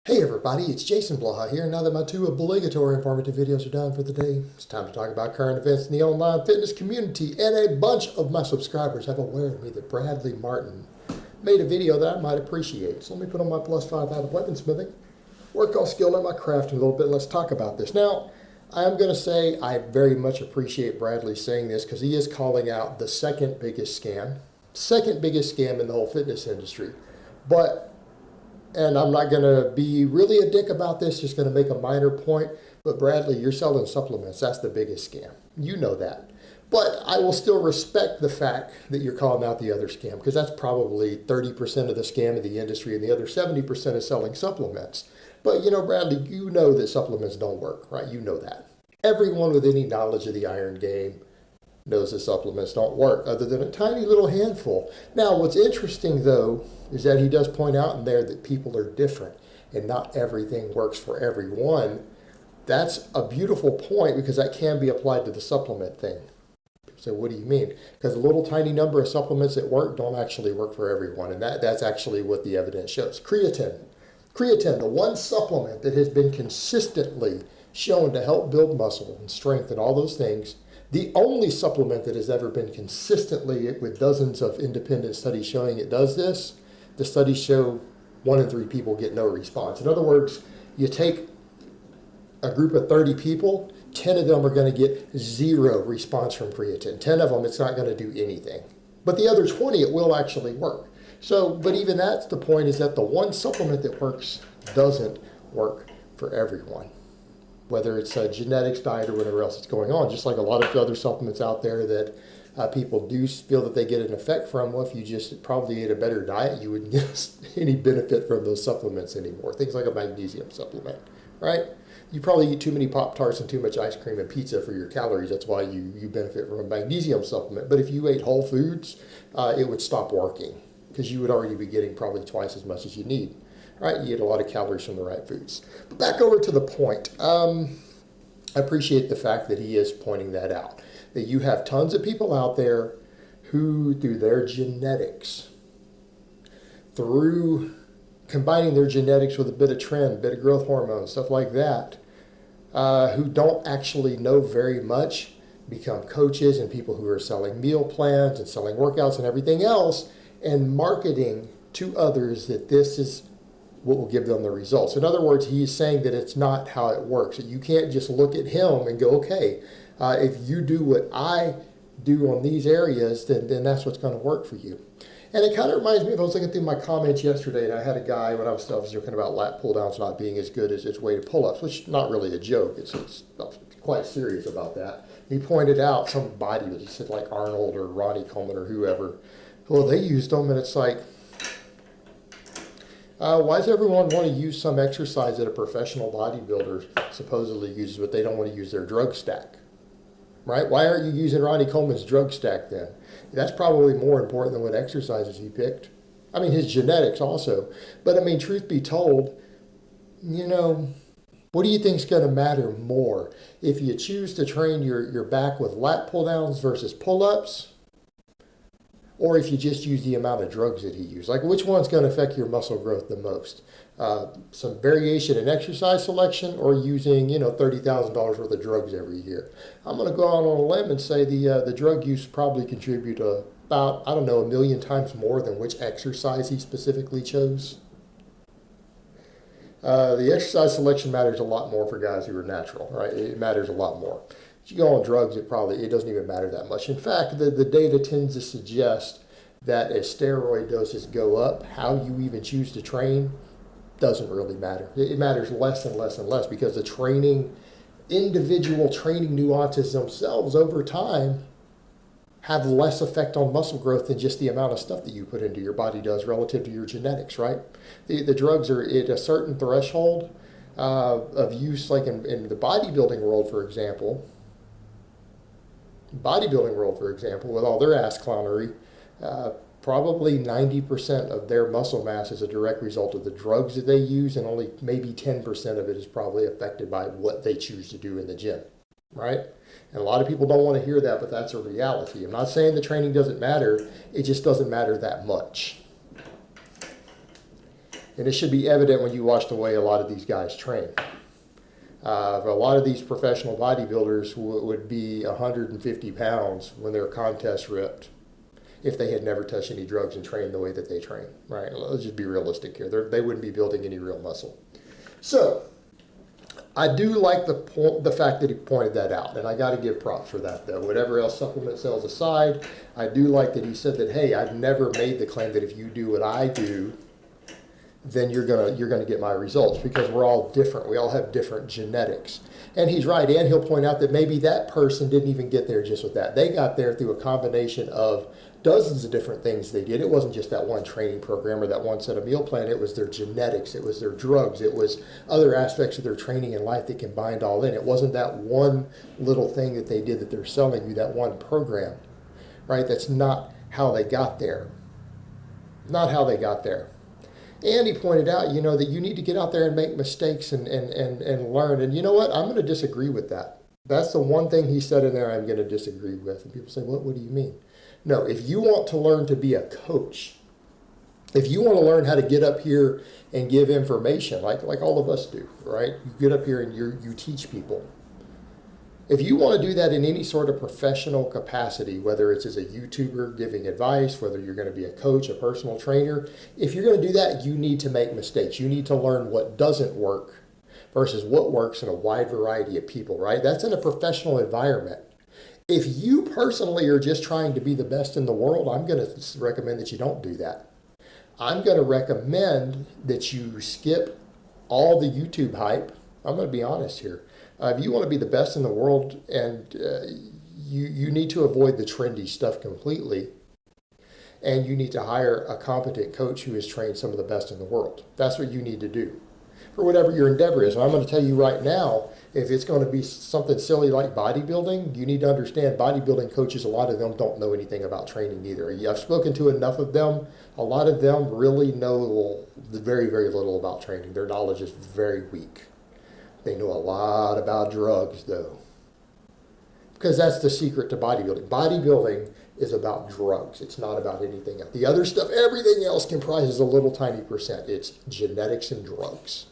Hey everybody, it's Jason Blaha here. Now that my two obligatory informative videos are done for the day, it's time to talk about current events in the online fitness community. And a bunch of my subscribers have alerted me that Bradley Martyn made a video that I might appreciate. So let me put on my +5 out of weaponsmithing, work on skill in my crafting a little bit, and let's talk about this. Now, I'm going to say I very much appreciate Bradley saying this because he is calling out the second biggest scam in the whole fitness industry. And I'm not going to be really a dick about this, just going to make a minor point. But Bradley, you're selling supplements. That's the biggest scam. You know that. But I will still respect the fact that you're calling out the other scam, because that's probably 30% of the scam in the industry, and the other 70% is selling supplements. But you know, Bradley, you know that supplements don't work, right? You know that. Everyone with any knowledge of the iron game knows that supplements don't work, other than a tiny little handful. Now, what's interesting, though, is that he does point out in there that people are different, and not everything works for everyone. That's a beautiful point, because that can be applied to the supplement thing. So what do you mean? Because a little tiny number of supplements that work don't actually work for everyone, and that's actually what the evidence shows. Creatine, the one supplement that has been consistently shown to help build muscle and strength and all those things, the only supplement that has ever been consistently, with dozens of independent studies showing it does this, the studies show 1 in 3 people get no response. In other words, you take a group of 30 people, 10 of them are going to get 0 response from creatine. 10 of them, it's not going to do anything. But the other 20, it will actually work. So, but even that's the point, is that the one supplement that works doesn't work for everyone, whether it's a genetics, diet, or whatever else is going on. Just like a lot of other supplements out there that people do feel that they get an effect from. Well, if you just probably ate a better diet, you wouldn't get any benefit from those supplements anymore. Things like a magnesium supplement, right? You probably eat too many Pop-Tarts and too much ice cream and pizza for your calories. That's why you benefit from a magnesium supplement. But if you ate whole foods, it would stop working, because you would already be getting probably twice as much as you need. Right, you get a lot of calories from the right foods. But back over to the point. I appreciate the fact that he is pointing that out. That you have tons of people out there who, through their genetics, through combining their genetics with a bit of trend, bit of growth hormone, stuff like that, who don't actually know very much, become coaches and people who are selling meal plans and selling workouts and everything else, and marketing to others that this is what will give them the results. In other words, he's saying that it's not how it works. That you can't just look at him and go, okay, if you do what I do on these areas, then that's what's going to work for you. And it kind of reminds me of, I was looking through my comments yesterday, and I had a guy, when I was joking about lat pull downs not being as good as its weighted pull-ups, which is not really a joke. It's quite serious about that. He pointed out some body, he said like Arnold or Ronnie Coleman or whoever, well, they used them, and it's like, why does everyone want to use some exercise that a professional bodybuilder supposedly uses, but they don't want to use their drug stack? Right? Why aren't you using Ronnie Coleman's drug stack then? That's probably more important than what exercises he picked. I mean, his genetics also. But I mean, truth be told, you know, what do you think is going to matter more? If you choose to train your back with lat pull downs versus pull-ups, or if you just use the amount of drugs that he used. Like, which one's going to affect your muscle growth the most? Some variation in exercise selection, or using, $30,000 worth of drugs every year? I'm going to go out on a limb and say the drug use probably contribute about, 1 million times more than which exercise he specifically chose. The exercise selection matters a lot more for guys who are natural, right? It matters a lot more. If you go on drugs, it doesn't even matter that much. In fact, the data tends to suggest that as steroid doses go up, how you even choose to train doesn't really matter. It matters less and less and less, because the individual training nuances themselves over time have less effect on muscle growth than just the amount of stuff that you put into your body does relative to your genetics, right? The drugs are at a certain threshold of use, like in the bodybuilding world, for example, with all their ass clownery, probably 90% of their muscle mass is a direct result of the drugs that they use, and only maybe 10% of it is probably affected by what they choose to do in the gym, right? And a lot of people don't want to hear that, but that's a reality. I'm not saying the training doesn't matter, it just doesn't matter that much. And it should be evident when you watch the way a lot of these guys train. A lot of these professional bodybuilders would be 150 pounds when they're contest ripped if they had never touched any drugs and trained the way that they train, right? Let's just be realistic here. They wouldn't be building any real muscle. So I do like the fact that he pointed that out, and I got to give props for that, though. Whatever else supplement sales aside, I do like that he said that, hey, I've never made the claim that if you do what I do, then you're gonna get my results, because we're all different. We all have different genetics. And he's right, and he'll point out that maybe that person didn't even get there just with that. They got there through a combination of dozens of different things they did. It wasn't just that one training program or that one set of meal plan. It was their genetics, it was their drugs, it was other aspects of their training and life that combined all in. It wasn't that one little thing that they did that they're selling you, that one program, right? That's not how they got there. Not how they got there. And he pointed out, that you need to get out there and make mistakes and learn. And you know what? I'm going to disagree with that. That's the one thing he said in there I'm going to disagree with. And people say, what do you mean? No, if you want to learn to be a coach, if you want to learn how to get up here and give information, like all of us do, right? You get up here and you teach people. If you want to do that in any sort of professional capacity, whether it's as a YouTuber giving advice, whether you're going to be a coach, a personal trainer, if you're going to do that, you need to make mistakes. You need to learn what doesn't work versus what works in a wide variety of people, right? That's in a professional environment. If you personally are just trying to be the best in the world, I'm going to recommend that you don't do that. I'm going to recommend that you skip all the YouTube hype. I'm going to be honest here. If you want to be the best in the world, and you need to avoid the trendy stuff completely, and you need to hire a competent coach who has trained some of the best in the world. That's what you need to do for whatever your endeavor is. And I'm going to tell you right now, if it's going to be something silly like bodybuilding, you need to understand bodybuilding coaches, a lot of them don't know anything about training either. I've spoken to enough of them. A lot of them really know very, very little about training. Their knowledge is very weak. They know a lot about drugs, though, because that's the secret to bodybuilding. Bodybuilding is about drugs. It's not about anything else. The other stuff, everything else comprises a little tiny percent. It's genetics and drugs.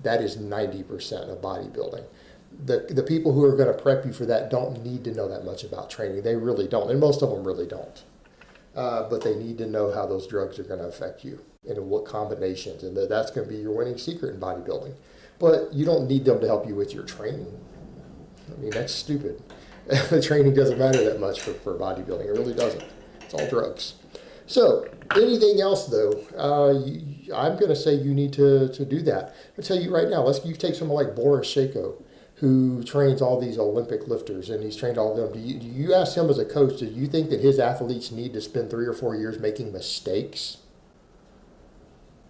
That is 90% of bodybuilding. The people who are going to prep you for that don't need to know that much about training. They really don't, and most of them really don't. But they need to know how those drugs are going to affect you and in what combinations, and that's going to be your winning secret in bodybuilding. But you don't need them to help you with your training. I mean, that's stupid. The training doesn't matter that much for bodybuilding. It really doesn't. It's all drugs. So anything else, though, I'm going to say you need to do that. I'll tell you right now, you take someone like Boris Shako, who trains all these Olympic lifters, and he's trained all of them. Do you ask him as a coach, do you think that his athletes need to spend 3 or 4 years making mistakes?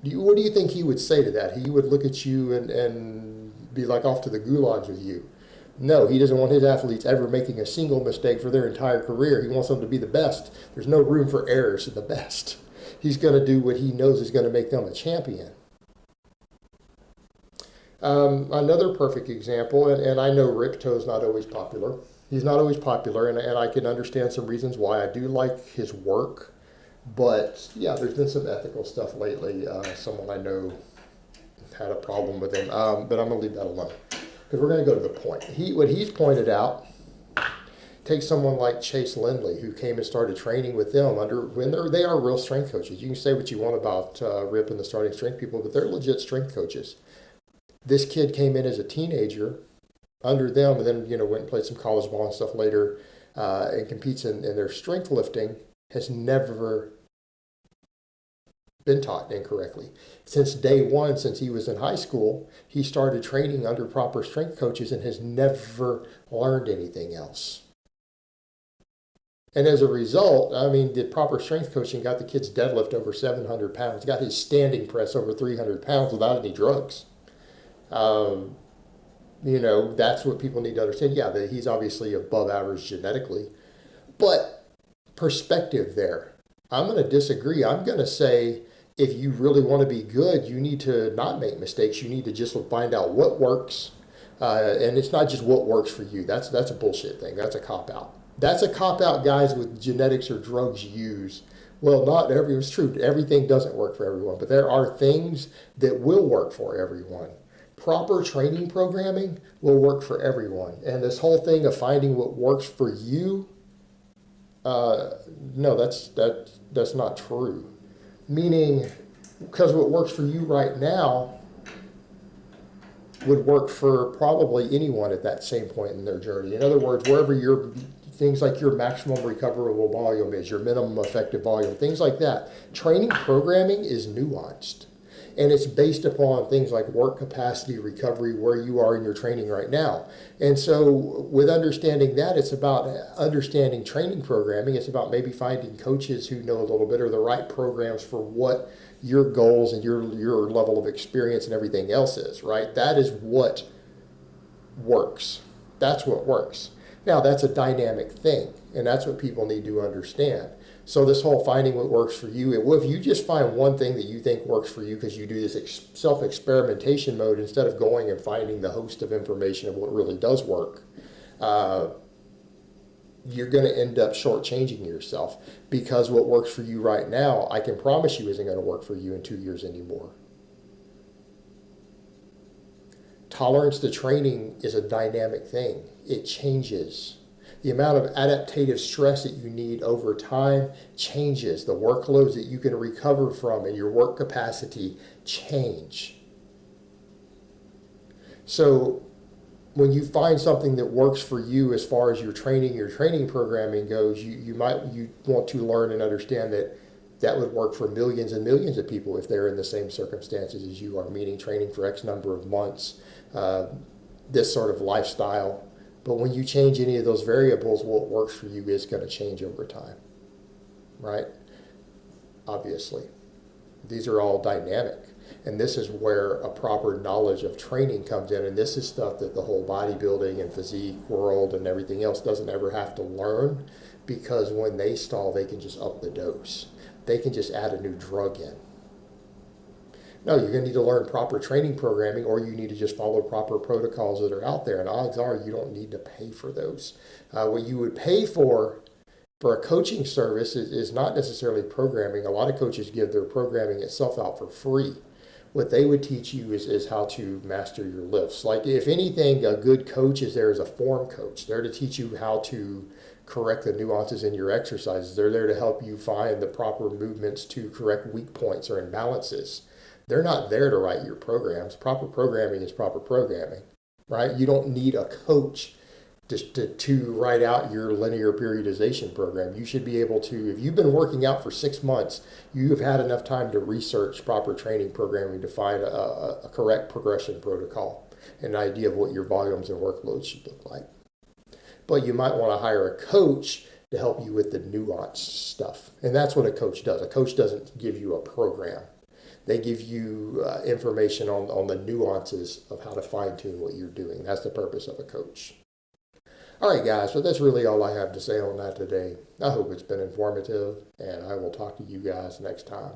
What do you think he would say to that? He would look at you and be like off to the gulags with you. No, he doesn't want his athletes ever making a single mistake for their entire career. He wants them to be the best. There's no room for errors in the best. He's going to do what he knows is going to make them a champion. Another perfect example, and I know Rick Toe's not always popular. He's not always popular, and I can understand some reasons why. I do like his work. But yeah, there's been some ethical stuff lately. Someone I know had a problem with him, but I'm going to leave that alone because we're going to go to the point. What he's pointed out, take someone like Chase Lindley, who came and started training with them when they are real strength coaches. You can say what you want about Rip and the starting strength people, but they're legit strength coaches. This kid came in as a teenager under them, and then went and played some college ball and stuff later, and competes in their strength lifting. Has never been taught incorrectly. Since day one, since he was in high school, he started training under proper strength coaches and has never learned anything else. And as a result, the proper strength coaching got the kid's deadlift over 700 pounds, got his standing press over 300 pounds without any drugs. That's what people need to understand. Yeah, that he's obviously above average genetically, but perspective there. I'm going to disagree. I'm going to say if you really want to be good, you need to not make mistakes. You need to just find out what works. And it's not just what works for you. That's a bullshit thing. That's a cop-out. That's a cop-out guys with genetics or drugs use Well, not every, it's true. Everything doesn't work for everyone, but there are things that will work for everyone. Proper training programming will work for everyone. And this whole thing of finding what works for you, no, that's not true. Meaning, because what works for you right now would work for probably anyone at that same point in their journey. In other words, wherever your things like your maximum recoverable volume is, your minimum effective volume, things like that. Training programming is nuanced. And it's based upon things like work capacity, recovery, where you are in your training right now. And so with understanding that, it's about understanding training programming. It's about maybe finding coaches who know a little bit or the right programs for what your goals and your level of experience and everything else is, right? That is what works. That's what works. Now, that's a dynamic thing, and that's what people need to understand. So this whole finding what works for you, if you just find one thing that you think works for you because you do this self-experimentation mode instead of going and finding the host of information of what really does work, you're going to end up shortchanging yourself, because what works for you right now, I can promise you, isn't going to work for you in 2 years anymore. Tolerance to training is a dynamic thing. It changes. The amount of adaptive stress that you need over time changes. The workloads that you can recover from and your work capacity change. So when you find something that works for you as far as your training programming goes, you want to learn and understand that would work for millions and millions of people if they're in the same circumstances as you are, meaning training for X number of months, this sort of lifestyle. But when you change any of those variables, what works for you is going to change over time, right? Obviously. These are all dynamic. And this is where a proper knowledge of training comes in. And this is stuff that the whole bodybuilding and physique world and everything else doesn't ever have to learn, because when they stall, they can just up the dose. They can just add a new drug in. No, you're going to need to learn proper training programming, or you need to just follow proper protocols that are out there. And odds are you don't need to pay for those. What you would pay for a coaching service is not necessarily programming. A lot of coaches give their programming itself out for free. What they would teach you is how to master your lifts. Like, if anything, a good coach is there as a form coach. They're to teach you how to correct the nuances in your exercises. They're there to help you find the proper movements to correct weak points or imbalances. They're not there to write your programs. Proper programming is proper programming, right? You don't need a coach to write out your linear periodization program. You should be able to, if you've been working out for 6 months, you've had enough time to research proper training programming to find a correct progression protocol and an idea of what your volumes and workloads should look like. But you might want to hire a coach to help you with the nuanced stuff. And that's what a coach does. A coach doesn't give you a program. They give you information on the nuances of how to fine-tune what you're doing. That's the purpose of a coach. All right, guys, so that's really all I have to say on that today. I hope it's been informative, and I will talk to you guys next time.